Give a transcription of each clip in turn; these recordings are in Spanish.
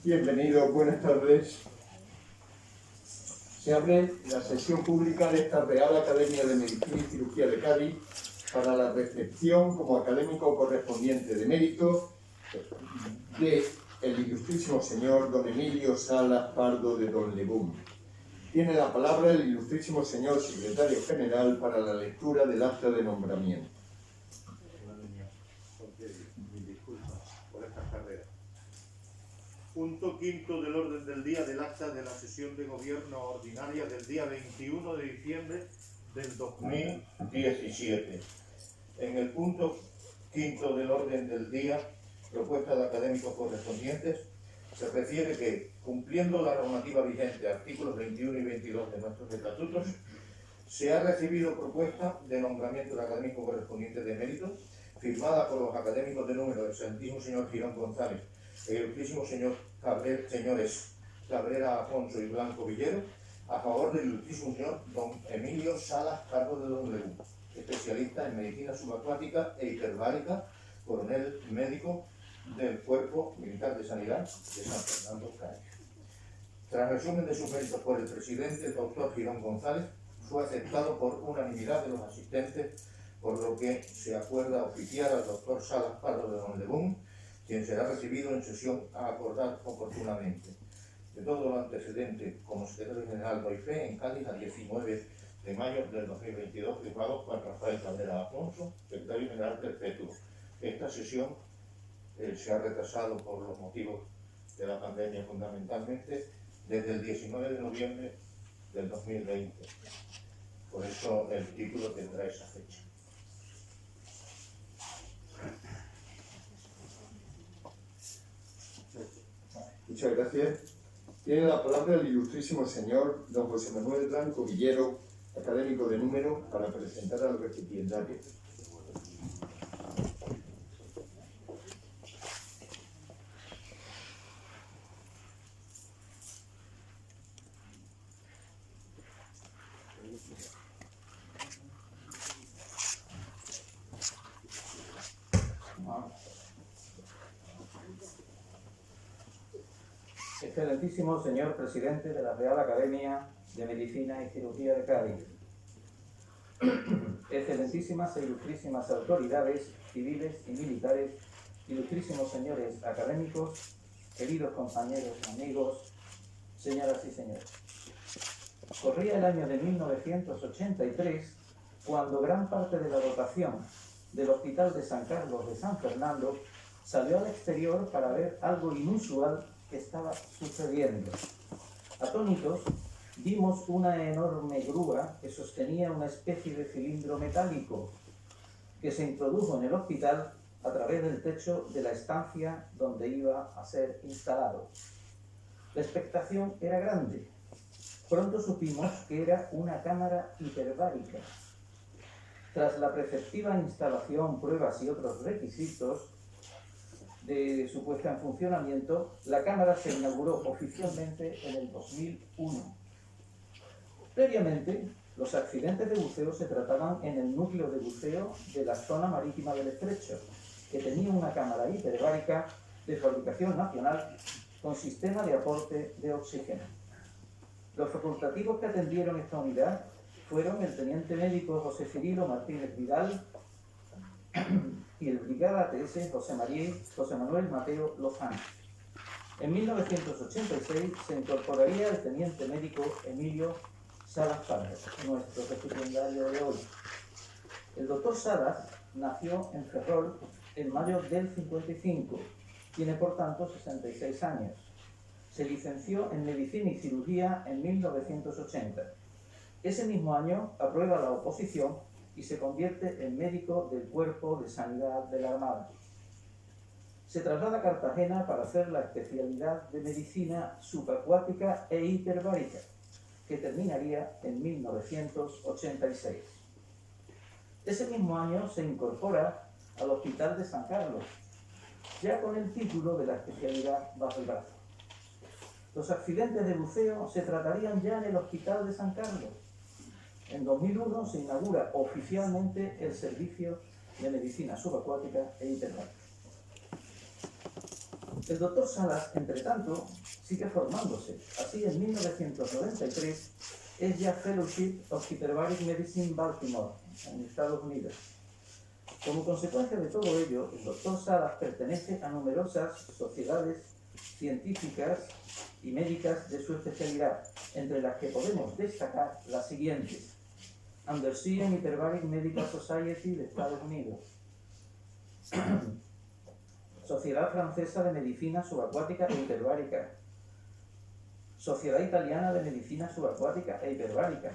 Bienvenidos, buenas tardes. Se abre la sesión pública de esta Real Academia de Medicina y Cirugía de Cádiz para la recepción como académico correspondiente de mérito de el ilustrísimo señor don Emilio Salas Pardo de Don Lebón. Tiene la palabra el ilustrísimo señor secretario general para la lectura del acta de nombramiento. Punto quinto del orden del día del acta de la sesión de gobierno ordinaria del día 21 de diciembre del 2017. En el punto quinto del orden del día, propuesta de académicos correspondientes, se refiere que, cumpliendo la normativa vigente, artículos 21 y 22 de nuestros estatutos, se ha recibido propuesta de nombramiento de académico correspondiente de mérito, firmada por los académicos de número del excelentísimo señor Girón González, el ilustrísimo señores Cabrera Afonso y Blanco Villero, a favor del ilustrísimo señor don Emilio Salas Pardo de Don Lebón, especialista en medicina subacuática e hiperbárica, coronel médico del Cuerpo Militar de Sanidad de San Fernando, Cádiz. Tras resumen de sus méritos por el presidente, el doctor Girón González, fue aceptado por unanimidad de los asistentes, por lo que se acuerda oficiar al doctor Salas Pardo de Don Lebón, quien será recibido en sesión a acordar oportunamente. De todo lo antecedente, como secretario general doy fe en Cádiz a 19 de mayo del 2022, firmado Juan Rafael Cabrera Afonso, secretario general perpetuo. Esta sesión se ha retrasado por los motivos de la pandemia fundamentalmente desde el 19 de noviembre del 2020. Por eso el título tendrá esa fecha. Muchas gracias. Tiene la palabra el ilustrísimo señor don José Manuel Blanco Villero, académico de número, para presentar al recipiendario. Excelentísimo señor presidente de la Real Academia de Medicina y Cirugía de Cádiz, excelentísimas e ilustrísimas autoridades civiles y militares, ilustrísimos señores académicos, queridos compañeros y amigos, señoras y señores. Corría el año de 1983 cuando gran parte de la dotación del Hospital de San Carlos de San Fernando salió al exterior para ver algo inusual que estaba sucediendo. Atónitos, vimos una enorme grúa que sostenía una especie de cilindro metálico que se introdujo en el hospital a través del techo de la estancia donde iba a ser instalado. La expectación era grande. Pronto supimos que era una cámara hiperbárica. Tras la preceptiva instalación, pruebas y otros requisitos de su puesta en funcionamiento, la cámara se inauguró oficialmente en el 2001. Previamente, los accidentes de buceo se trataban en el núcleo de buceo de la zona marítima del Estrecho, que tenía una cámara hiperbárica de fabricación nacional con sistema de aporte de oxígeno. Los facultativos que atendieron esta unidad fueron el teniente médico José Cirilo Martínez Vidal y el brigada ATS José Manuel Mateo Lozano. En 1986 se incorporaría el teniente médico Emilio Salas Pardo, nuestro recipiendario de hoy. El doctor Salas nació en Ferrol en mayo del 55, tiene por tanto 66 años. Se licenció en Medicina y Cirugía en 1980. Ese mismo año aprueba la oposición y se convierte en médico del Cuerpo de Sanidad de la Armada. Se traslada a Cartagena para hacer la especialidad de medicina subacuática e hiperbárica, que terminaría en 1986. Ese mismo año se incorpora al Hospital de San Carlos, ya con el título de la especialidad bajo el brazo. Los accidentes de buceo se tratarían ya en el Hospital de San Carlos. En 2001 se inaugura oficialmente el servicio de medicina subacuática e hiperbárica. El doctor Salas, entre tanto, sigue formándose. Así, en 1993, es ya Fellowship of Hyperbaric Medicine Baltimore, en Estados Unidos. Como consecuencia de todo ello, el doctor Salas pertenece a numerosas sociedades científicas y médicas de su especialidad, entre las que podemos destacar las siguientes: Undersea Hyperbaric Medical Society de Estados Unidos, Sociedad Francesa de Medicina Subacuática e Hiperbárica, Sociedad Italiana de Medicina Subacuática e Hiperbárica,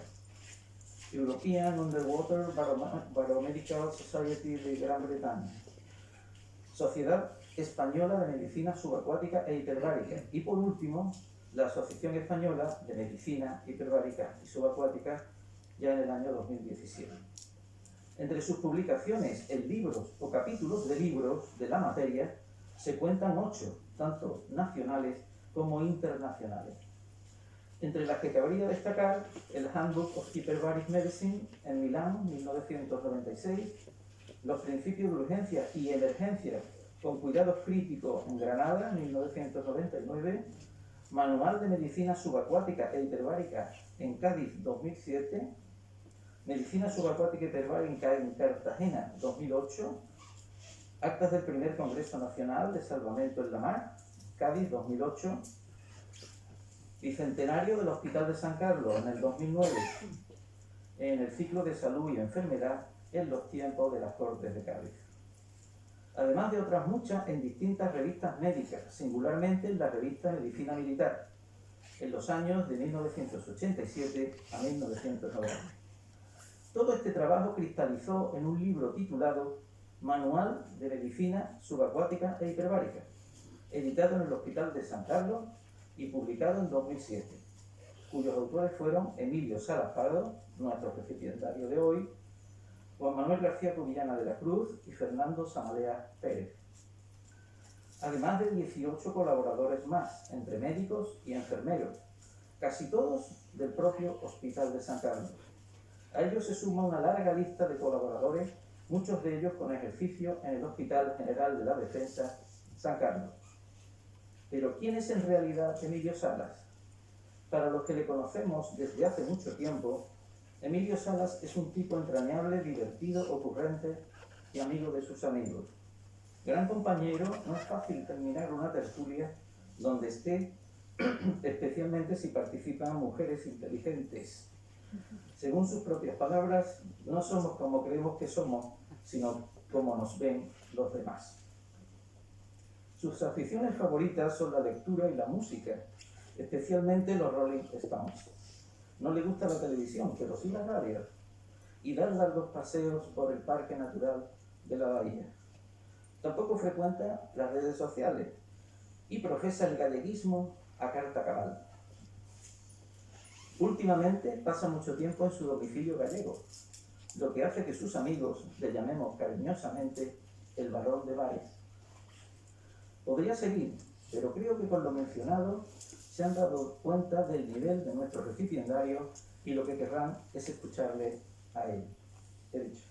European Underwater Biomedical Society de Gran Bretaña, Sociedad Española de Medicina Subacuática e Hiperbárica y, por último, la Asociación Española de Medicina Hiperbárica y Subacuática, ya en el año 2017. Entre sus publicaciones en libros o capítulos de libros de la materia se cuentan 8, tanto nacionales como internacionales, entre las que cabría destacar el Handbook of Hyperbaric Medicine en Milán, 1996, Los principios de urgencia y emergencia con cuidados críticos en Granada, 1999, Manual de Medicina Subacuática e Hiperbárica en Cádiz, 2007, Medicina Subacuática y Hiperbárica en Cartagena, 2008, Actas del primer Congreso Nacional de Salvamento en la Mar, Cádiz, 2008, Bicentenario del Hospital de San Carlos en el 2009, en el ciclo de salud y enfermedad en los tiempos de las Cortes de Cádiz. Además de otras muchas en distintas revistas médicas, singularmente en la revista Medicina Militar, en los años de 1987 a 1990. Todo este trabajo cristalizó en un libro titulado Manual de Medicina Subacuática e Hiperbárica, editado en el Hospital de San Carlos y publicado en 2007, cuyos autores fueron Emilio Salas Pardo, nuestro recipientario de hoy, Juan Manuel García Cubillana de la Cruz y Fernando Samalea Pérez, además de 18 colaboradores más, entre médicos y enfermeros, casi todos del propio Hospital de San Carlos. A ellos se suma una larga lista de colaboradores, muchos de ellos con ejercicio en el Hospital General de la Defensa San Carlos. Pero ¿quién es en realidad Emilio Salas? Para los que le conocemos desde hace mucho tiempo, Emilio Salas es un tipo entrañable, divertido, ocurrente y amigo de sus amigos. Gran compañero, no es fácil terminar una tertulia donde esté, especialmente si participan mujeres inteligentes. Según sus propias palabras, no somos como creemos que somos, sino como nos ven los demás. Sus aficiones favoritas son la lectura y la música, especialmente los Rolling Stones. No le gusta la televisión, pero sí la radio, y dar largos paseos por el Parque Natural de la Bahía. Tampoco frecuenta las redes sociales y profesa el galleguismo a carta cabal. Últimamente pasa mucho tiempo en su domicilio gallego, lo que hace que sus amigos le llamemos cariñosamente el Barón de Bares. Podría seguir, pero creo que con lo mencionado se han dado cuenta del nivel de nuestro recipiendario y lo que querrán es escucharle a él. He dicho.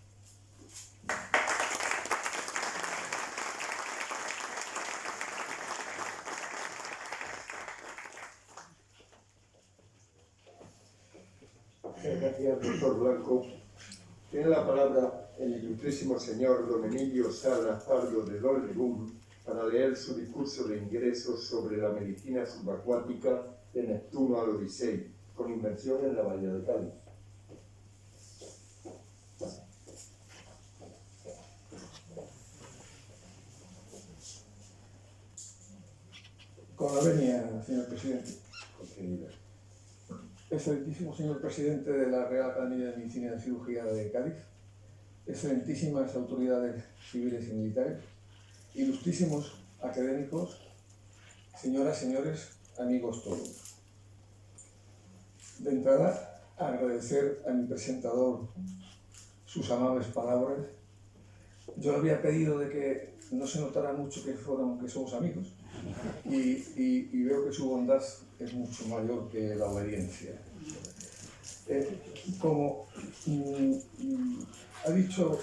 Gracias, doctor Blanco. Tiene la palabra el ilustrísimo señor don Emilio Salas Pardo de Lorlegum para leer su discurso de ingresos sobre la medicina subacuática de Neptuno al Odisei, con inmersión en la Bahía de Cádiz. Con la venia, señor presidente. Excelentísimo señor presidente de la Real Academia de Medicina y Cirugía de Cádiz, excelentísimas autoridades civiles y militares, ilustrísimos académicos, señoras, señores, amigos todos. De entrada, agradecer a mi presentador sus amables palabras. Yo le había pedido de que no se notara mucho que somos amigos y veo que su bondad es mucho mayor que la obediencia. Como ha dicho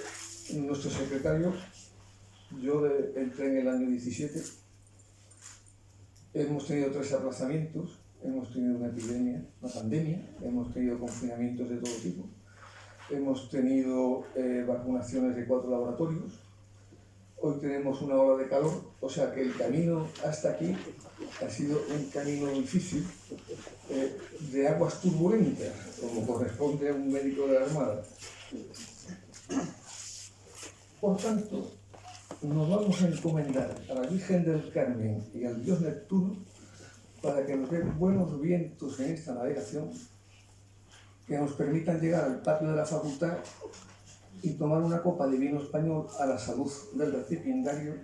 nuestro secretario, yo entré en el año 17 hemos tenido 3 aplazamientos, hemos tenido una epidemia, una pandemia, hemos tenido confinamientos de todo tipo, hemos tenido vacunaciones de 4 laboratorios, hoy tenemos una ola de calor, o sea que el camino hasta aquí ha sido un camino difícil, de aguas turbulentas, como corresponde a un médico de la Armada. Por tanto, nos vamos a encomendar a la Virgen del Carmen y al dios Neptuno para que nos den buenos vientos en esta navegación, que nos permitan llegar al patio de la facultad y tomar una copa de vino español a la salud del recipiendario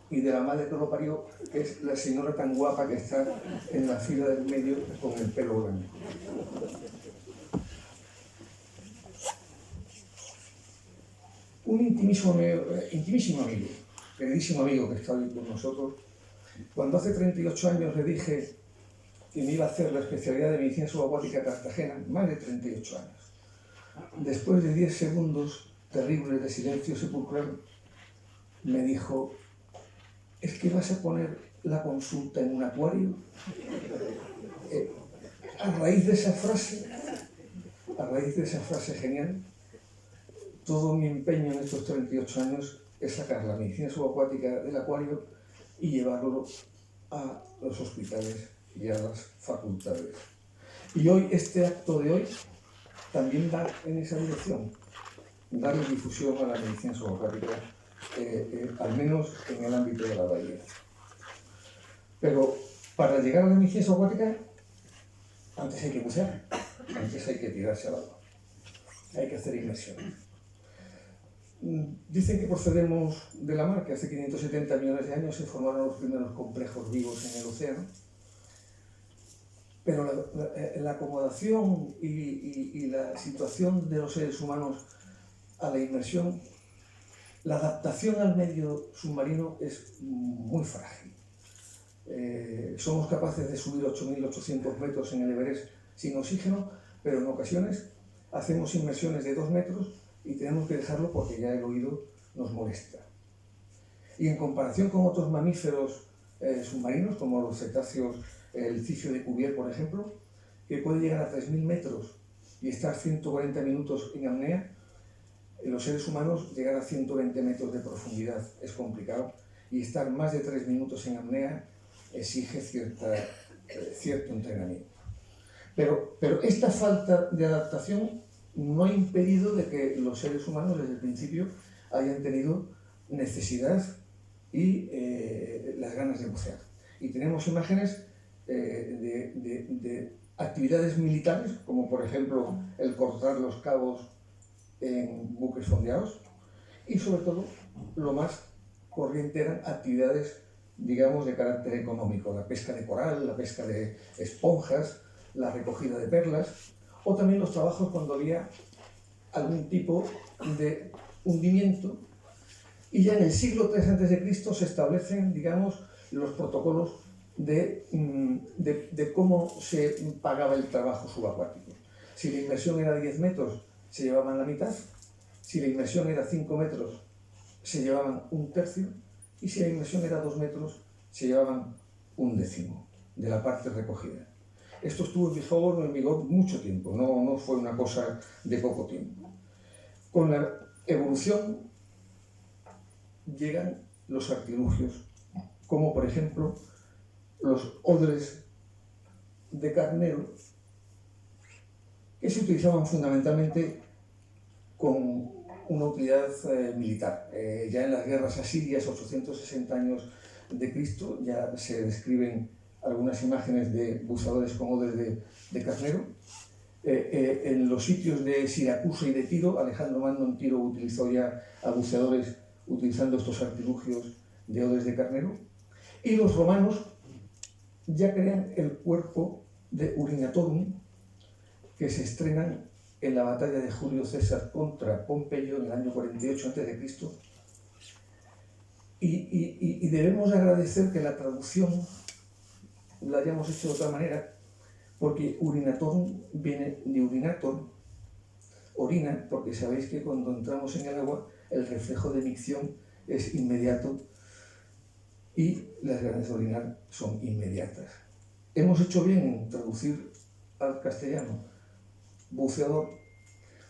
y de la madre que lo parió, que es la señora tan guapa que está en la fila del medio con el pelo blanco. Un intimísimo amigo, queridísimo amigo que está hoy con nosotros, cuando hace 38 años le dije que me iba a hacer la especialidad de medicina subacuática Cartagena, más de 38 años. Después de 10 segundos terribles de silencio sepulcral, me dijo: ¿es que vas a poner la consulta en un acuario? A raíz de esa frase genial, todo mi empeño en estos 38 años es sacar la medicina subacuática del acuario y llevarlo a los hospitales y a las facultades. Y hoy, este acto de hoy, también va en esa dirección, darle difusión a la medicina subacuática, al menos en el ámbito de la bahía. Pero para llegar a la medicina subacuática, antes hay que bucear, antes hay que tirarse al agua, hay que hacer inmersión. Dicen que procedemos de la mar, que hace 570 millones de años se formaron los primeros complejos vivos en el océano, pero la acomodación y la situación de los seres humanos a la inmersión, la adaptación al medio submarino es muy frágil. Somos capaces de subir 8.800 metros en el Everest sin oxígeno, pero en ocasiones hacemos inmersiones de 2 metros y tenemos que dejarlo porque ya el oído nos molesta. Y en comparación con otros mamíferos submarinos, como los cetáceos, el cicio de Cuvier, por ejemplo, que puede llegar a 3.000 metros y estar 140 minutos en apnea, los seres humanos llegar a 120 metros de profundidad es complicado, y estar más de 3 minutos en apnea exige cierto entrenamiento. Pero esta falta de adaptación no ha impedido de que los seres humanos desde el principio hayan tenido necesidad y las ganas de bucear. Y tenemos imágenes de actividades militares, como por ejemplo el cortar los cabos en buques fondeados, y sobre todo lo más corriente eran actividades, digamos, de carácter económico: la pesca de coral, la pesca de esponjas, la recogida de perlas, o también los trabajos cuando había algún tipo de hundimiento. Y ya en el siglo III a.C. se establecen, digamos, los protocolos de cómo se pagaba el trabajo subacuático. Si la inmersión era 10 metros, se llevaban la mitad; si la inmersión era 5 metros, se llevaban 1/3; y si la inmersión era 2 metros, se llevaban 1/10 de la parte recogida. Esto estuvo en vigor mucho tiempo, no fue una cosa de poco tiempo. Con la evolución llegan los artilugios, como por ejemplo los odres de carnero, que se utilizaban fundamentalmente con una utilidad militar. Ya en las guerras asirias, 860 años de Cristo, ya se describen algunas imágenes de buceadores con odres de carnero. En los sitios de Siracusa y de Tiro, Alejandro Magno en Tiro utilizó ya a buceadores utilizando estos artilugios de odres de carnero. Y los romanos ya crean el cuerpo de Urinatorum, que se estrenan en la batalla de Julio César contra Pompeyo en el año 48 a.C. Y debemos agradecer que la traducción la hayamos hecho de otra manera, porque Urinatorum viene de urinator, orina, porque sabéis que cuando entramos en el agua el reflejo de micción es inmediato y las ganas de orinar son inmediatas. Hemos hecho bien en traducir al castellano buceador,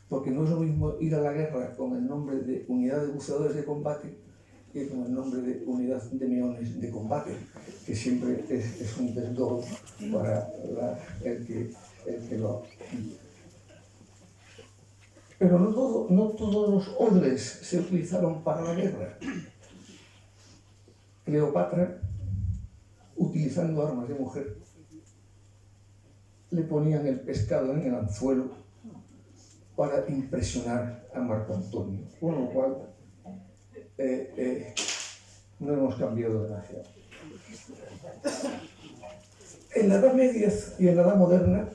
porque no es lo mismo ir a la guerra con el nombre de unidad de buceadores de combate que con el nombre de unidad de meones de combate, que siempre es un desdoro para el que lo... Pero no todos los odres se utilizaron para la guerra. Cleopatra, utilizando armas de mujer, le ponían el pescado en el anzuelo para impresionar a Marco Antonio, con lo cual no hemos cambiado demasiado. En la Edad Media y en la Edad Moderna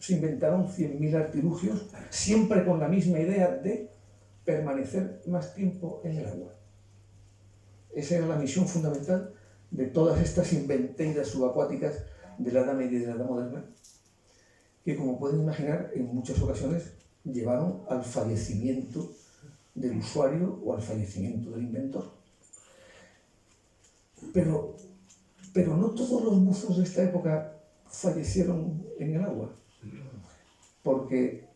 se inventaron 100.000 artilugios, siempre con la misma idea de permanecer más tiempo en el agua. Esa era la misión fundamental de todas estas inventeiras subacuáticas de la Edad Media y de la Edad Moderna, que, como pueden imaginar, en muchas ocasiones llevaron al fallecimiento del usuario o al fallecimiento del inventor. Pero no todos los buzos de esta época fallecieron en el agua, porque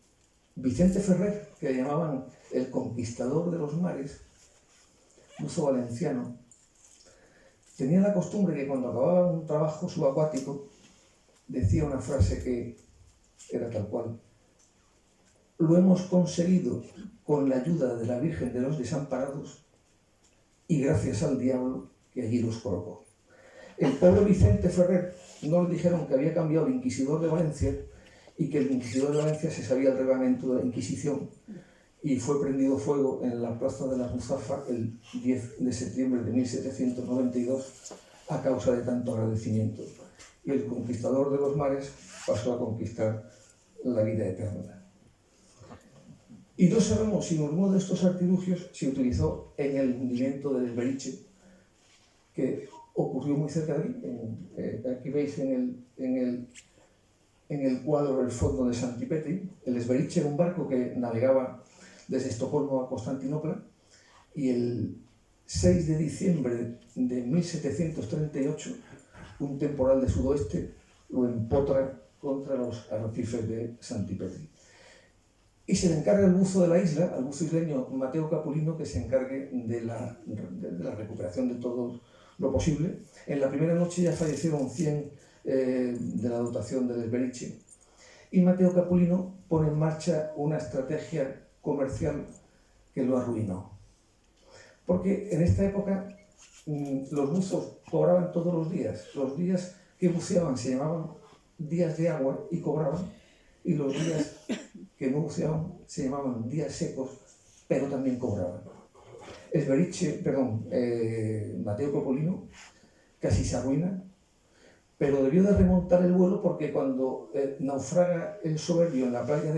Vicente Ferrer, que le llamaban el conquistador de los mares, buzo valenciano, tenía la costumbre que cuando acababa un trabajo subacuático decía una frase que era tal cual: lo hemos conseguido con la ayuda de la Virgen de los Desamparados y gracias al diablo que allí los colocó. El pobre Vicente Ferrer no le dijeron que había cambiado el inquisidor de Valencia y que el inquisidor de Valencia se sabía el reglamento de la Inquisición, y fue prendido fuego en la plaza de la Muzafa el 10 de septiembre de 1792 a causa de tanto agradecimiento. Y el conquistador de los mares pasó a conquistar la vida eterna. Y no sabemos si alguno de estos artilugios se utilizó en el hundimiento del Esberiche, que ocurrió muy cerca de aquí. Aquí veis en el cuadro el fondo de Santipetri. El Esberiche era un barco que navegaba desde Estocolmo a Constantinopla, y el 6 de diciembre de 1738 un temporal de sudoeste lo empotra contra los arrecifes de Santipetri. Y se le encarga el buzo de la isla, al buzo isleño Mateo Capulino, que se encargue de la recuperación de todo lo posible. En la primera noche ya fallecieron 100 de la dotación del Esberiche, y Mateo Capulino pone en marcha una estrategia comercial que lo arruinó. Porque en esta época los buzos cobraban todos los días. Los días que buceaban se llamaban días de agua y cobraban, y los días que no buceaban se llamaban días secos, pero también cobraban. Mateo Capulino casi se arruina, pero debió de remontar el vuelo, porque cuando naufraga el Soberbio en la playa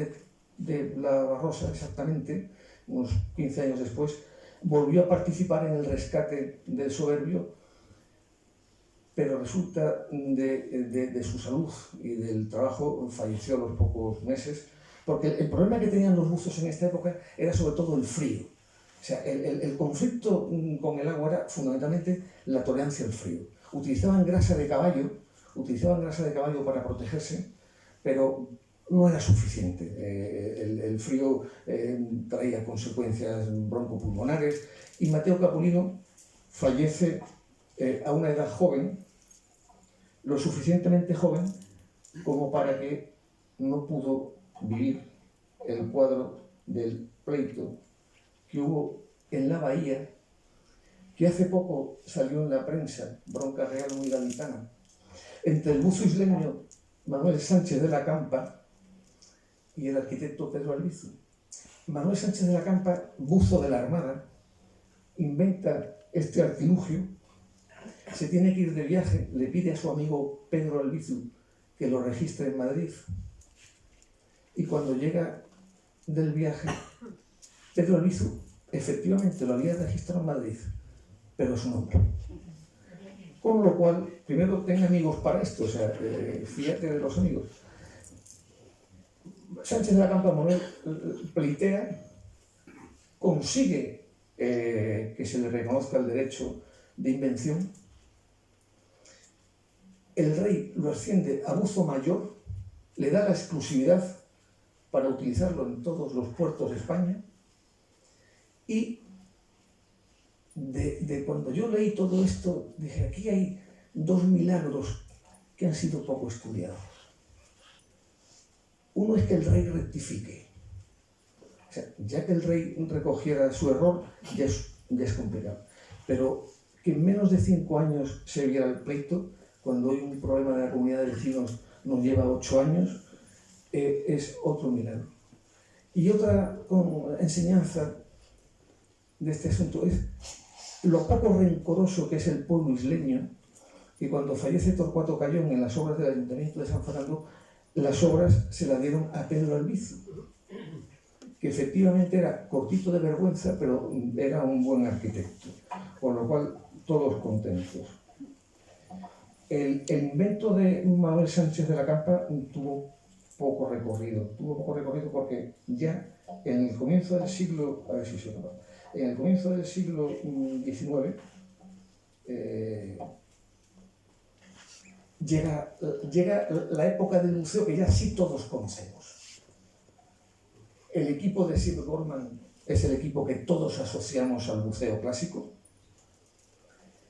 de La Barrosa, exactamente, unos 15 años después, volvió a participar en el rescate del Soberbio, pero resulta de su salud y del trabajo falleció a los pocos meses, porque el problema que tenían los buzos en esta época era sobre todo el frío. O sea, el conflicto con el agua era fundamentalmente la tolerancia al frío. Utilizaban grasa de caballo para protegerse, pero no era suficiente. El frío traía consecuencias broncopulmonares, y Mateo Capulino fallece a una edad joven, lo suficientemente joven como para que no pudo vivir el cuadro del pleito que hubo en la bahía, que hace poco salió en la prensa, bronca real muy gaditana, entre el buzo isleño Manuel Sánchez de la Campa y el arquitecto Pedro Albizu. Manuel Sánchez de la Campa, buzo de la Armada, inventa este artilugio, se tiene que ir de viaje, le pide a su amigo Pedro Albizu que lo registre en Madrid, y cuando llega del viaje, Pedro Albizu efectivamente lo había registrado en Madrid, pero su nombre. Con lo cual, primero, ten amigos para esto, o sea, fíjate de los amigos. Sánchez de la Campa Manuel pleitea, consigue que se le reconozca el derecho de invención, el rey lo asciende a buzo mayor, le da la exclusividad para utilizarlo en todos los puertos de España, y de cuando yo leí todo esto, dije, aquí hay dos milagros que han sido poco estudiados. Uno es que el rey rectifique. O sea, ya que el rey recogiera su error, ya es complicado. Pero que en menos de 5 años se viera el pleito, cuando hay un problema de la comunidad de vecinos nos lleva 8 años, es otro milagro. Y otra enseñanza de este asunto es lo poco rencoroso que es el pueblo isleño, que cuando fallece Torcuato Cayón en las obras del Ayuntamiento de San Fernando, las obras se las dieron a Pedro Albizu, que efectivamente era cortito de vergüenza, pero era un buen arquitecto, con lo cual todos contentos. El invento de Manuel Sánchez de la Campa tuvo poco recorrido porque ya en el comienzo del siglo, a ver si se lo va, en el comienzo del siglo XIX llega la época del buceo que ya sí todos conocemos. El equipo de Sir Gorman es el equipo que todos asociamos al buceo clásico.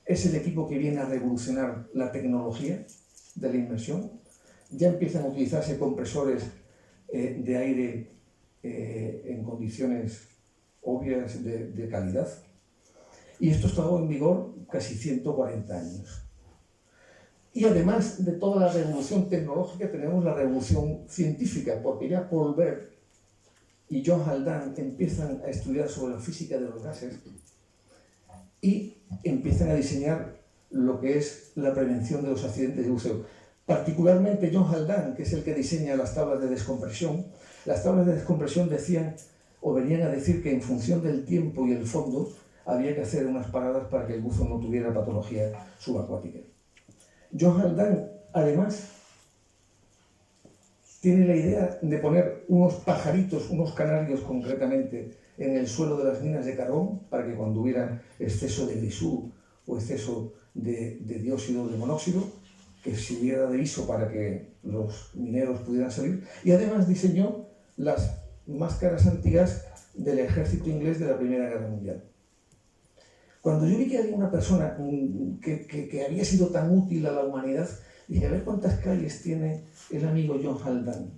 Es el equipo que viene a revolucionar la tecnología de la inmersión. Ya empiezan a utilizarse compresores de aire en condiciones obvias de calidad. Y esto ha estado en vigor casi 140 años. Y además de toda la revolución tecnológica, tenemos la revolución científica, porque ya Paul Bert y John Haldane empiezan a estudiar sobre la física de los gases y empiezan a diseñar lo que es la prevención de los accidentes de buceo. Particularmente John Haldane, que es el que diseña las tablas de descompresión. Las tablas de descompresión decían, o venían a decir, que en función del tiempo y el fondo había que hacer unas paradas para que el buzo no tuviera patología subacuática. John Haldane, además, tiene la idea de poner unos pajaritos, unos canarios concretamente, en el suelo de las minas de carbón, para que cuando hubiera exceso de grisú o exceso de dióxido de monóxido, que sirviera de viso para que los mineros pudieran salir. Y además diseñó las máscaras antigas del ejército inglés de la Primera Guerra Mundial. Cuando yo vi que había una persona que había sido tan útil a la humanidad, dije, a ver cuántas calles tiene el amigo John Haldane.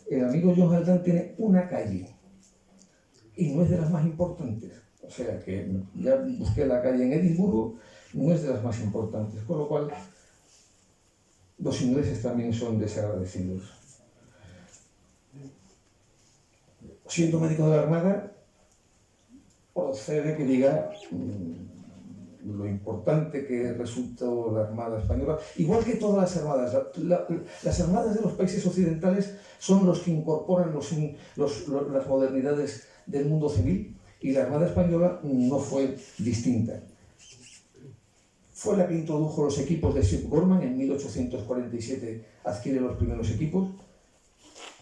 El amigo John Haldane tiene una calle y no es de las más importantes. O sea que ya busqué la calle en Edimburgo, no es de las más importantes, con lo cual los ingleses también son desagradecidos. Siendo médico de la Armada, procede que diga lo importante que resultó la Armada Española, igual que todas las armadas. Las armadas de los países occidentales son los que incorporan las modernidades del mundo civil, y la Armada Española no fue distinta. Fue la que introdujo los equipos de Sir Gorman, en 1847 adquiere los primeros equipos.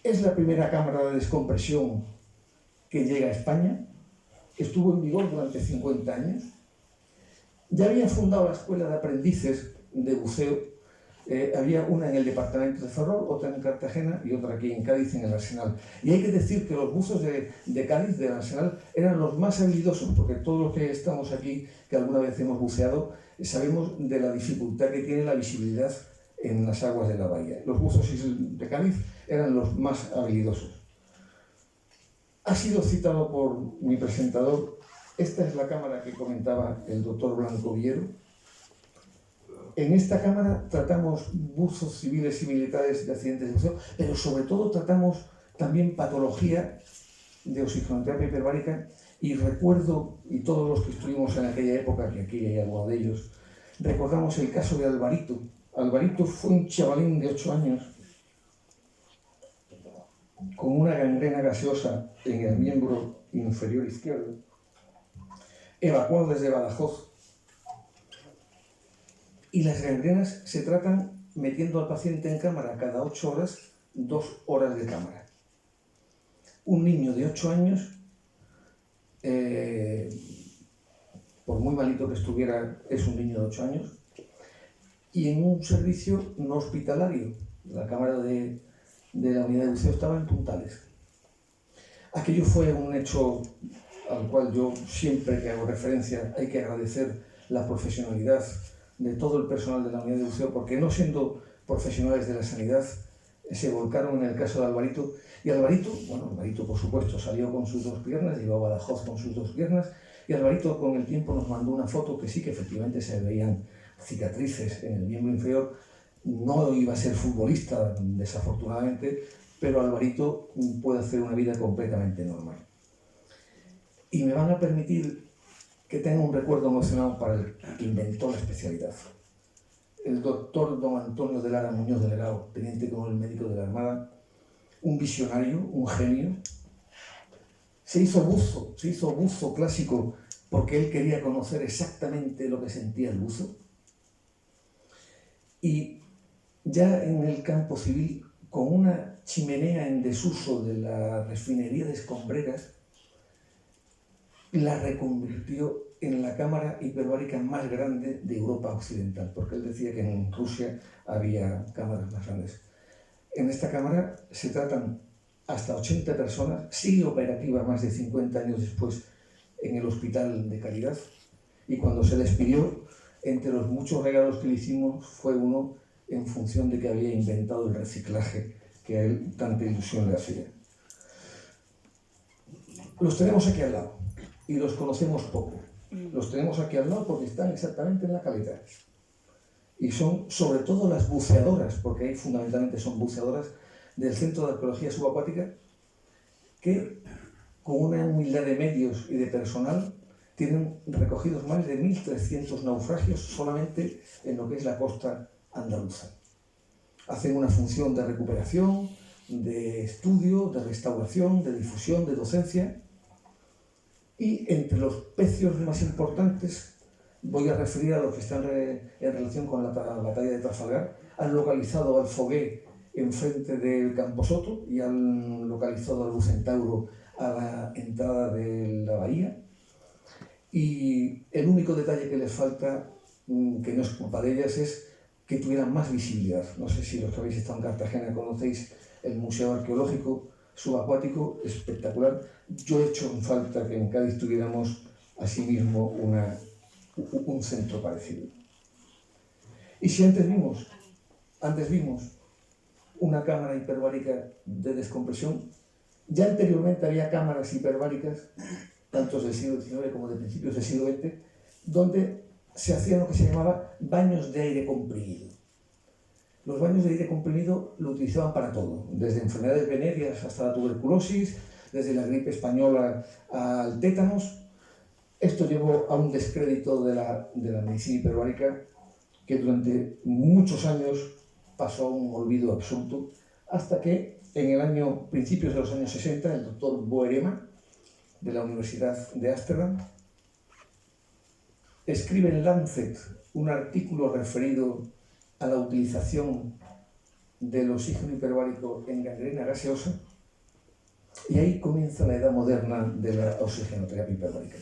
Es la primera cámara de descompresión que llega a España. Estuvo en vigor durante 50 años. Ya habían fundado la escuela de aprendices de buceo. Había una en el departamento de Ferrol, otra en Cartagena y otra aquí en Cádiz, en el Arsenal. Y hay que decir que los buzos de Cádiz, del Arsenal, eran los más habilidosos, porque todos los que estamos aquí, que alguna vez hemos buceado, sabemos de la dificultad que tiene la visibilidad en las aguas de la bahía. Los buzos de Cádiz eran los más habilidosos. Ha sido citado por mi presentador. Esta es la cámara que comentaba el doctor Blanco Viero. En esta cámara tratamos buzos civiles y militares de accidentes de buceo, pero sobre todo tratamos también patología de oxigenoterapia hiperbárica. Y recuerdo, y todos los que estuvimos en aquella época, que aquí hay algunos de ellos, recordamos el caso de Alvarito. Alvarito fue un chavalín de 8 años con una gangrena gaseosa en el miembro inferior izquierdo, evacuado desde Badajoz. Y las gangrenas se tratan metiendo al paciente en cámara cada 8 horas, 2 horas de cámara. Un niño de 8 años, por muy malito que estuviera, es un niño de 8 años, y en un servicio no hospitalario. La cámara de la unidad de buceo estaba en Puntales. Aquello fue un hecho al cual yo siempre que hago referencia hay que agradecer la profesionalidad de todo el personal de la unidad de buceo, porque no siendo profesionales de la sanidad se volcaron en el caso de Alvarito. Y Alvarito, bueno, Alvarito por supuesto salió con sus 2 piernas, llevaba a Badajoz con sus 2 piernas, y Alvarito con el tiempo nos mandó una foto que sí que efectivamente se veían cicatrices en el miembro inferior. No iba a ser futbolista, desafortunadamente, pero Alvarito puede hacer una vida completamente normal. Y me van a permitir que tenga un recuerdo emocionado para el que inventó la especialidad. El doctor don Antonio de Lara Muñoz de Legao, teniente coronel médico de la Armada, un visionario, un genio. Se hizo buzo clásico porque él quería conocer exactamente lo que sentía el buzo. Y ya en el campo civil, con una chimenea en desuso de la refinería de Escombreras, la reconvirtió en la cámara hiperbárica más grande de Europa Occidental, porque él decía que en Rusia había cámaras más grandes. En esta cámara se tratan hasta 80 personas, sigue operativa más de 50 años después en el Hospital de Caridad, y cuando se despidió, entre los muchos regalos que le hicimos fue uno en función de que había inventado el reciclaje que a él tanta ilusión le hacía. Los tenemos aquí al lado y los conocemos poco. Los tenemos aquí al lado porque están exactamente en la calidad. Y son sobre todo las buceadoras, porque ahí fundamentalmente son buceadoras del Centro de Arqueología Subacuática, que con una humildad de medios y de personal tienen recogidos más de 1.300 naufragios solamente en lo que es la costa andaluza. Hacen una función de recuperación, de estudio, de restauración, de difusión, de docencia. Y entre los pecios más importantes voy a referir a los que están en relación con la batalla de Trafalgar. Han localizado al Fogué enfrente del Camposoto y han localizado al Bucentauro a la entrada de la bahía. Y el único detalle que les falta, que no es culpa de ellas, es que tuvieran más visibilidad. No sé si los que habéis estado en Cartagena conocéis el Museo Arqueológico Subacuático, espectacular. Yo he hecho en falta que en Cádiz tuviéramos asimismo un centro parecido. Y si antes vimos una cámara hiperbárica de descompresión, ya anteriormente había cámaras hiperbáricas, tanto del siglo XIX como de principios del siglo XX, donde se hacían lo que se llamaba baños de aire comprimido. Los baños de aire comprimido lo utilizaban para todo, desde enfermedades venéreas hasta la tuberculosis, desde la gripe española al tétanos. Esto llevó a un descrédito de la medicina hiperbárica que durante muchos años pasó a un olvido absoluto, hasta que en principios de los años 60, el doctor Boerema, de la Universidad de Ámsterdam, escribe en Lancet un artículo referido a la utilización del oxígeno hiperbárico en gangrena gaseosa, y ahí comienza la edad moderna de la oxigenoterapia hiperbárica.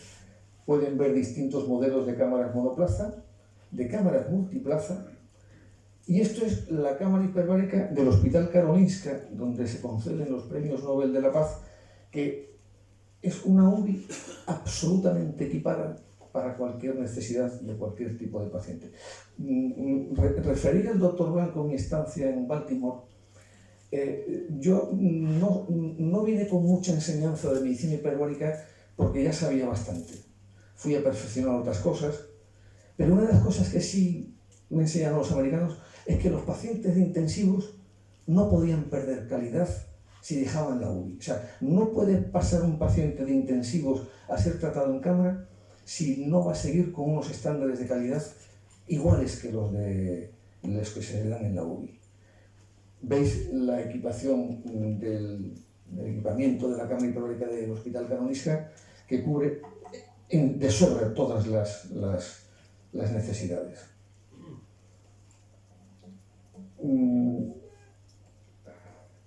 Pueden ver distintos modelos de cámaras monoplaza, de cámaras multiplaza, y esto es la cámara hiperbárica del Hospital Karolinska, donde se conceden los premios Nobel de la Paz, que es una UBI absolutamente equipada para cualquier necesidad de cualquier tipo de paciente. Referir al doctor Blanco mi estancia en Baltimore, yo no vine con mucha enseñanza de medicina hiperbárica porque ya sabía bastante. Fui a perfeccionar otras cosas, pero una de las cosas que sí me enseñaron los americanos es que los pacientes de intensivos no podían perder calidad si dejaban la UBI. O sea, no puede pasar un paciente de intensivos a ser tratado en cámara si no va a seguir con unos estándares de calidad iguales que los que se le dan en la UBI. Veis la equipación del equipamiento de la cámara hiperbárica del Hospital Karolinska, que cubre de sobra todas las necesidades.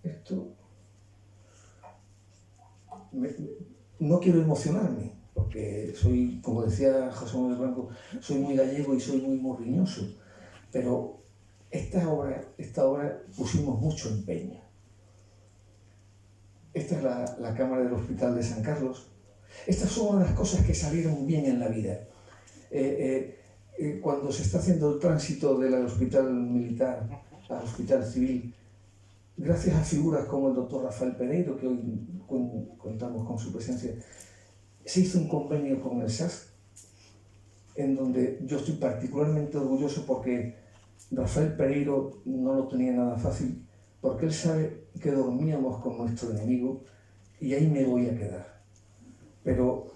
Esto no quiero emocionarme, porque soy, como decía José Manuel Blanco, soy muy gallego y soy muy morriñoso, Pero esta obra pusimos mucho empeño. Esta es la cámara del Hospital de San Carlos. Estas son una de las cosas que salieron bien en la vida. Cuando se está haciendo el tránsito del hospital militar al hospital civil, gracias a figuras como el doctor Rafael Pereiro, que hoy contamos con su presencia, se hizo un convenio con el SAS, en donde yo estoy particularmente orgulloso porque Rafael Pereiro no lo tenía nada fácil, porque él sabe que dormíamos con nuestro enemigo y ahí me voy a quedar. Pero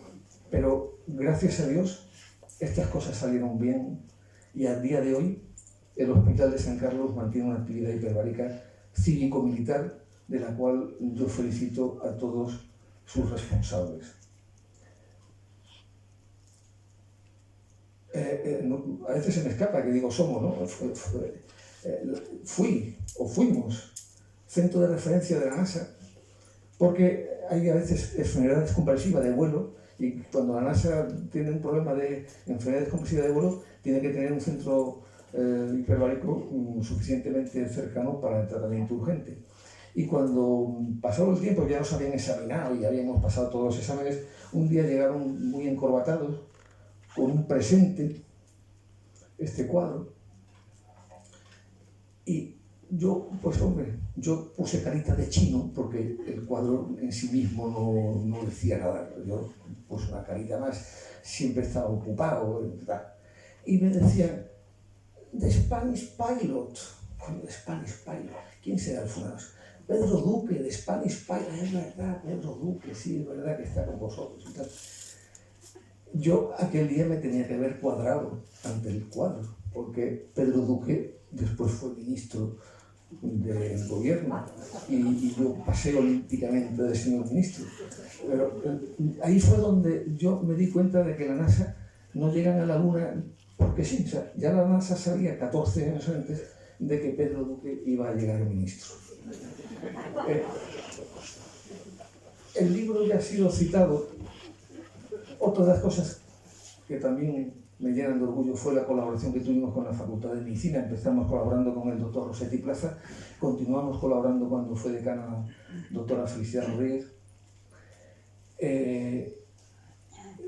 gracias a Dios, estas cosas salieron bien y al día de hoy el Hospital de San Carlos mantiene una actividad hiperbárica cívico-militar, de la cual yo felicito a todos sus responsables. A veces se me escapa que digo somos, ¿no? Fuimos centro de referencia de la NASA, porque hay a veces enfermedad descompresiva de vuelo, y cuando la NASA tiene un problema de enfermedad descompresiva de vuelo, tiene que tener un centro hiperbárico suficientemente cercano para el tratamiento urgente. Y cuando pasó el tiempo, ya nos habían examinado y habíamos pasado todos los exámenes, un día llegaron muy encorbatados con un presente, este cuadro, y yo, pues hombre, yo puse carita de chino porque el cuadro en sí mismo no decía nada. Yo puse una carita más, siempre estaba ocupado, ¿verdad? Y me decían, The Spanish Pilot. The Spanish Pilot. ¿Quién será el fulano? Pedro Duque, de Spanish Pilot. Es verdad, Pedro Duque, sí, es verdad que está con vosotros y tal. Yo aquel día me tenía que ver cuadrado ante el cuadro, porque Pedro Duque después fue ministro del gobierno y yo pasé olímpicamente de señor ministro. Pero ahí fue donde yo me di cuenta de que la NASA no llegan a la Luna porque sí. O sea, ya la NASA sabía 14 años antes de que Pedro Duque iba a llegar ministro. El libro ya ha sido citado. Otra de las cosas que también me llenan de orgullo fue la colaboración que tuvimos con la Facultad de Medicina. Empezamos colaborando con el doctor Rossetti Plaza, continuamos colaborando cuando fue decana la doctora Felicidad Rodríguez.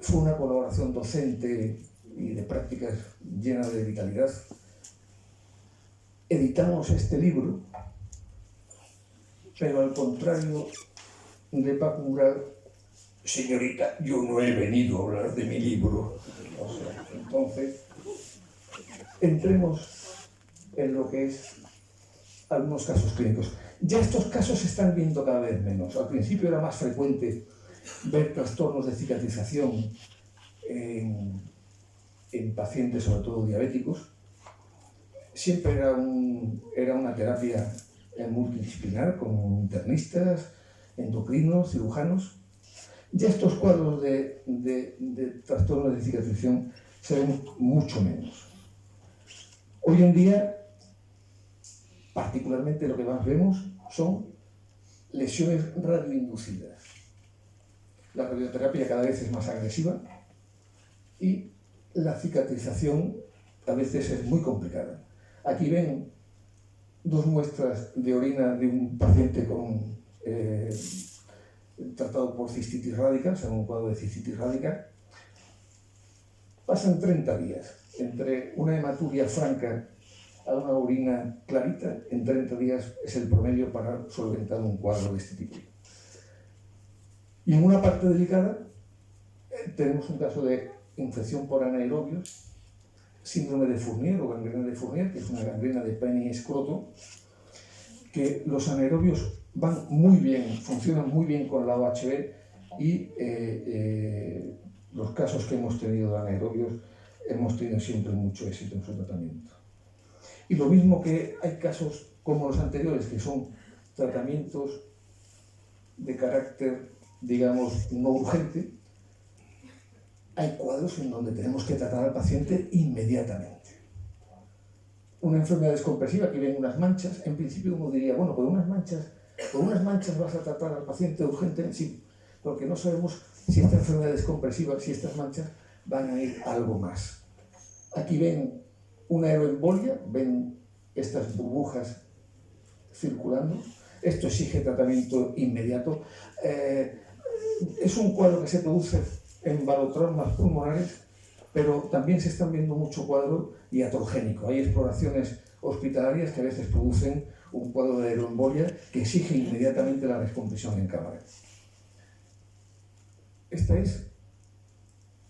Fue una colaboración docente y de prácticas llena de vitalidad. Editamos este libro, pero al contrario de Paco Umbral, señorita, yo no he venido a hablar de mi libro. O sea, entonces, entremos en lo que es algunos casos clínicos. Ya estos casos se están viendo cada vez menos. Al principio era más frecuente ver trastornos de cicatrización en pacientes, sobre todo diabéticos. Siempre era una terapia multidisciplinar con internistas, endocrinos, cirujanos. Ya estos cuadros de trastornos de cicatrización se ven mucho menos. Hoy en día, particularmente lo que más vemos son lesiones radioinducidas. La radioterapia cada vez es más agresiva y la cicatrización a veces es muy complicada. Aquí ven dos muestras de orina de un paciente tratado por cistitis rádica, o sea, un cuadro de cistitis rádica. Pasan 30 días entre una hematuria franca a una orina clarita. En 30 días es el promedio para solventar un cuadro de este tipo. Y en una parte delicada tenemos un caso de infección por anaerobios, síndrome de Fournier o gangrena de Fournier, que es una gangrena de pene y escroto, que los anaerobios van muy bien, funcionan muy bien con la OHB y los casos que hemos tenido de anaerobios hemos tenido siempre mucho éxito en su tratamiento. Y lo mismo que hay casos como los anteriores, que son tratamientos de carácter, digamos, no urgente, hay cuadros en donde tenemos que tratar al paciente inmediatamente. Una enfermedad descompresiva, que ven unas manchas, en principio uno diría, bueno, con unas manchas vas a tratar al paciente urgente, sí, porque no sabemos si esta enfermedad descompresiva, si estas manchas van a ir a algo más. Aquí ven una aeroembolia, ven estas burbujas circulando. Esto exige tratamiento inmediato. Es un cuadro que se produce en barotraumas pulmonares, pero también se están viendo mucho cuadro iatrogénico. Hay exploraciones hospitalarias que a veces producen un cuadro de aeroembolia que exige inmediatamente la descompresión en cámara. Este es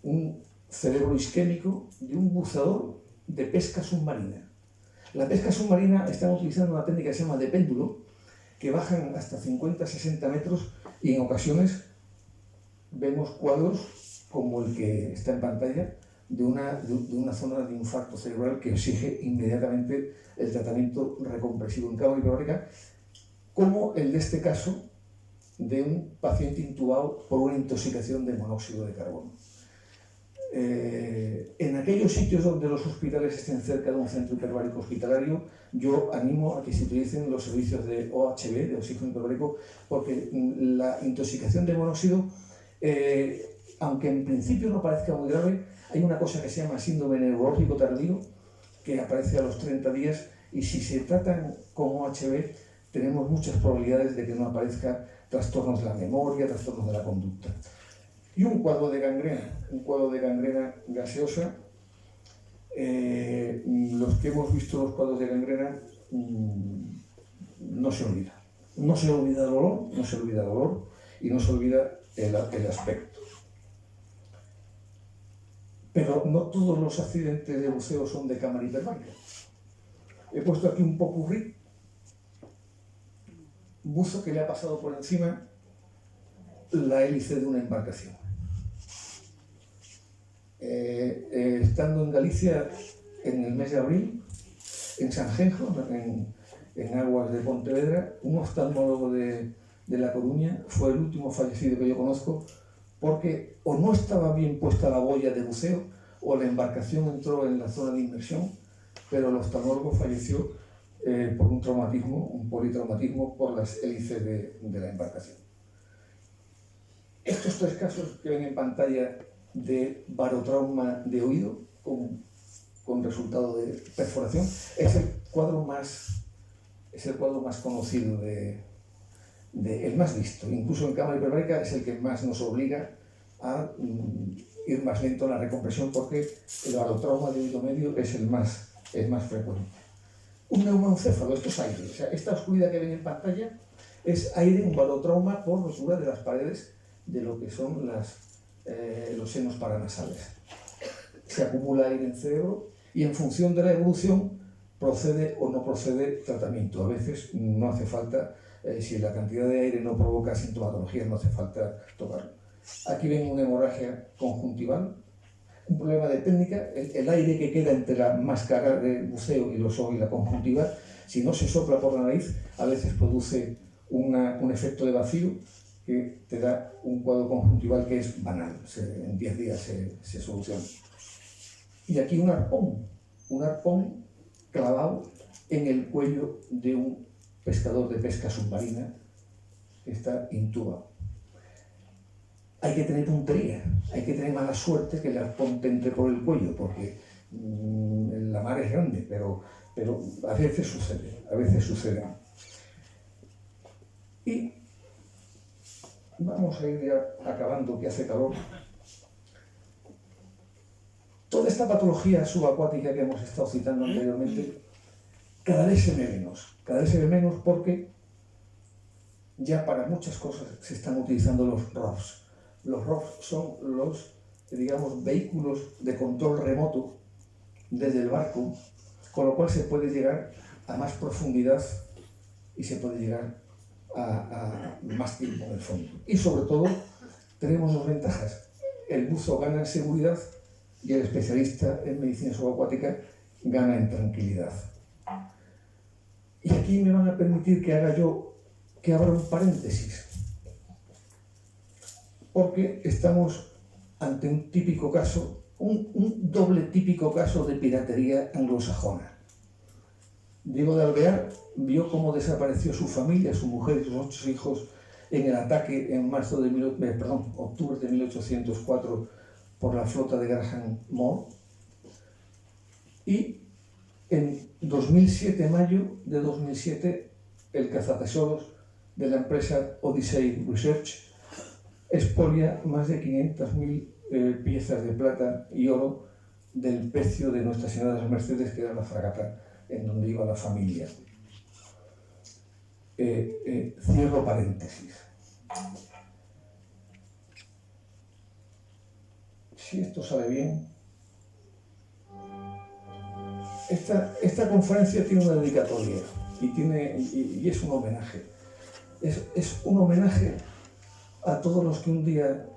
un cerebro isquémico de un buceador de pesca submarina. La pesca submarina están utilizando una técnica que se llama de péndulo, que bajan hasta 50-60 metros y en ocasiones vemos cuadros como el que está en pantalla de una zona de infarto cerebral que exige inmediatamente el tratamiento recompresivo en cámara hiperbárica, como el de este caso de un paciente intubado por una intoxicación de monóxido de carbono. En aquellos sitios donde los hospitales estén cerca de un centro hiperbárico hospitalario, yo animo a que se utilicen los servicios de OHB, de oxígeno hiperbárico, porque la intoxicación de monóxido, aunque en principio no parezca muy grave, hay una cosa que se llama síndrome neurológico tardío, que aparece a los 30 días, y si se tratan con OHB, tenemos muchas probabilidades de que no aparezcan trastornos de la memoria, trastornos de la conducta. Y un cuadro de gangrena gaseosa. Los que hemos visto los cuadros de gangrena no se olvida. No se olvida el olor, no se olvida el olor y no se olvida el aspecto. Pero no todos los accidentes de buceo son de cámara hiperbárica. He puesto aquí un popurrí, buzo que le ha pasado por encima la hélice de una embarcación. Estando en Galicia en el mes de abril, en Sanjenjo, en aguas de Pontevedra, un oftalmólogo de La Coruña fue el último fallecido que yo conozco porque o no estaba bien puesta la boya de buceo o la embarcación entró en la zona de inmersión, pero el oftalmólogo falleció por un traumatismo, un politraumatismo por las hélices de la embarcación. Estos tres casos que ven en pantalla de barotrauma de oído con resultado de perforación es el cuadro más conocido, el más visto. Incluso en cámara hiperbárica es el que más nos obliga a ir más lento en la recompresión porque el barotrauma de oído medio es el más frecuente. Un neumoencéfalo, esto es aire. O sea, esta oscuridad que ven en pantalla es aire, un barotrauma por rotura de las paredes de lo que son los senos paranasales. Se acumula aire en el cerebro y en función de la evolución procede o no procede tratamiento. A veces no hace falta, si la cantidad de aire no provoca sintomatología, no hace falta tocarlo. Aquí ven una hemorragia conjuntival, un problema de técnica, el aire que queda entre la máscara de buceo y los ojos y la conjuntiva, si no se sopla por la nariz, a veces produce un efecto de vacío que te da un cuadro conjuntival que es banal, en 10 días se soluciona. Y aquí un arpón clavado en el cuello de un pescador de pesca submarina que está intubado. Hay que tener puntería, hay que tener mala suerte que el arpón te entre por el cuello, porque la mar es grande, pero a veces sucede. Y vamos a ir ya acabando, que hace calor. Toda esta patología subacuática que hemos estado citando anteriormente, cada vez se ve menos porque ya para muchas cosas se están utilizando los ROVs. Los ROVs son los, digamos, vehículos de control remoto desde el barco, con lo cual se puede llegar a más profundidad y se puede llegar a más tiempo en el fondo. Y sobre todo tenemos dos ventajas. El buzo gana en seguridad y el especialista en medicina subacuática gana en tranquilidad. Y aquí me van a permitir que abra un paréntesis, porque estamos ante un típico caso, un doble típico caso de piratería anglosajona. Diego de Alvear vio cómo desapareció su familia, su mujer y sus 8 hijos en el ataque en octubre de 1804 por la flota de Graham Moore, y En 2007, mayo de 2007, el cazatesoros de la empresa Odyssey Research expolia más de 500.000 piezas de plata y oro del pecio de Nuestra Señora de las Mercedes, que era la fragata en donde iba la familia. Cierro paréntesis. Si esto sale bien, esta conferencia tiene una dedicatoria y es un homenaje. Es un homenaje a todos los que un día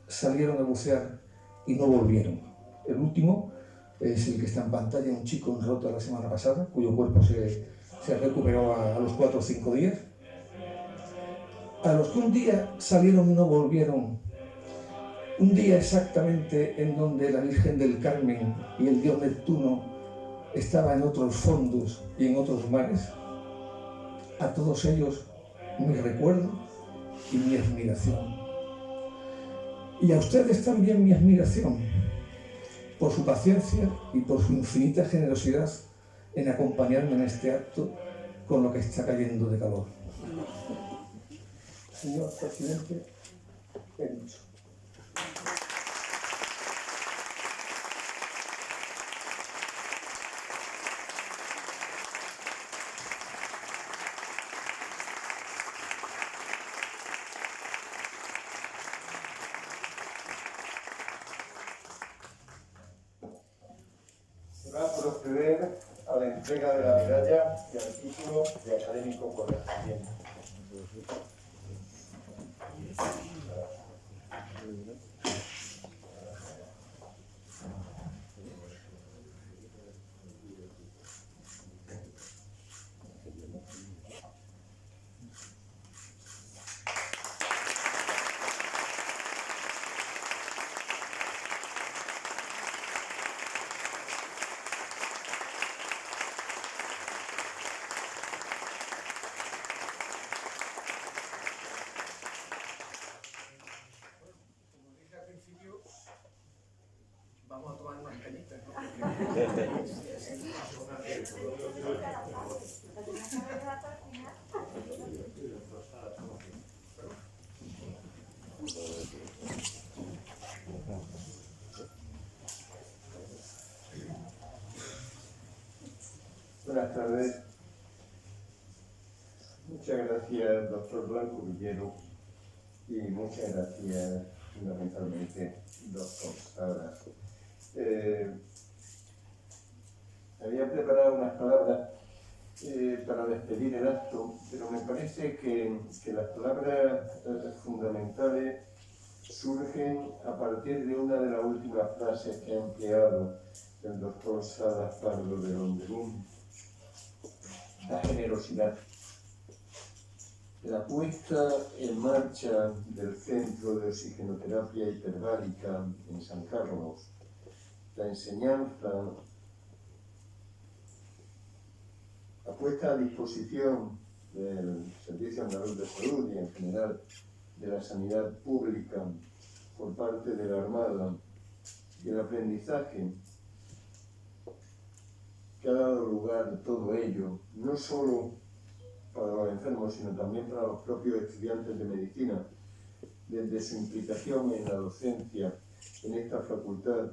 salieron a bucear y no volvieron. El último es el que está en pantalla, un chico en Rota la semana pasada, cuyo cuerpo se recuperó a los 4 o 5 días. A los que un día salieron y no volvieron, un día exactamente en donde la Virgen del Carmen y el dios Neptuno estaba en otros fondos y en otros mares, a todos ellos mi recuerdo y mi admiración. Y a ustedes también mi admiración por su paciencia y por su infinita generosidad en acompañarme en este acto con lo que está cayendo de calor. Señor presidente, he dicho. Va a proceder a la entrega de la medalla y al título de académico correspondiente. Vamos a tomar unas cañitas, ¿no? Buenas tardes. Muchas gracias, doctor Blanco Villero, y muchas gracias fundamentalmente, doctor Salas. Había preparado unas palabras para despedir el acto, pero me parece que las palabras fundamentales surgen a partir de una de las últimas frases que ha empleado el doctor Salas Pardo de Londelún: la generosidad. La puesta en marcha del Centro de Oxigenoterapia Hiperbárica en San Carlos, la enseñanza, la puesta a disposición del Servicio Andaluz de Salud y en general de la sanidad pública por parte de la Armada y el aprendizaje que ha dado lugar a todo ello, no solo para los enfermos, sino también para los propios estudiantes de medicina, desde su implicación en la docencia en esta facultad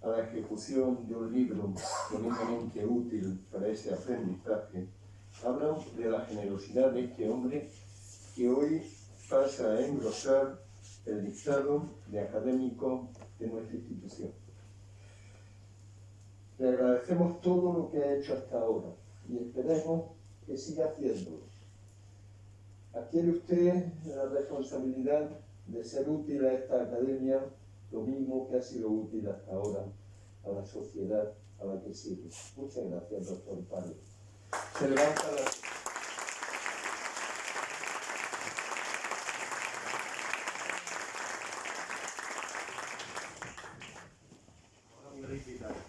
a la ejecución de un libro tremendamente útil para ese aprendizaje, hablan de la generosidad de este hombre que hoy pasa a engrosar el listado de académicos de nuestra institución. Le agradecemos todo lo que ha hecho hasta ahora y esperemos que siga haciéndolo. Adquiere usted la responsabilidad de ser útil a esta academia, lo mismo que ha sido útil hasta ahora a la sociedad a la que sirve. Muchas gracias, doctor Pardo. Se levanta la...